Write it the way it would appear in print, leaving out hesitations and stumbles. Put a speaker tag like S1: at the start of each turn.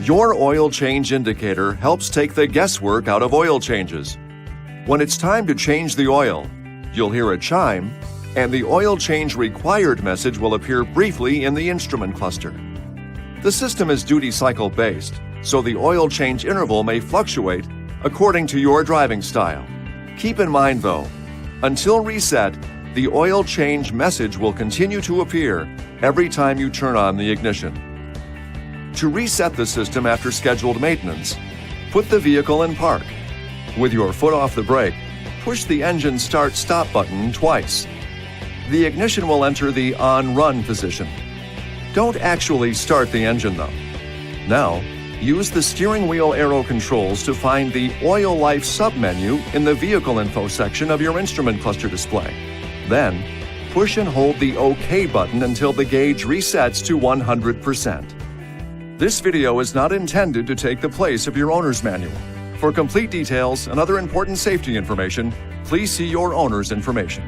S1: Your oil change indicator helps take the guesswork out of oil changes. When it's time to change the oil, you'll hear a chime, and the oil change required message will appear briefly in the instrument cluster. The system is duty cycle based, so the oil change interval may fluctuate according to your driving style. Keep in mind though, until reset, the oil change message will continue to appear every time you turn on the ignition. To reset the system after scheduled maintenance, put the vehicle in park. With your foot off the brake, push the engine start-stop button twice. The ignition will enter the on-run position. Don't actually start the engine though. Now, use the steering wheel arrow controls to find the Oil Life submenu in the Vehicle Info section of your instrument cluster display. Then, push and hold the OK button until the gauge resets to 100%. This video is not intended to take the place of your owner's manual. For complete details and other important safety information, please see your owner's information.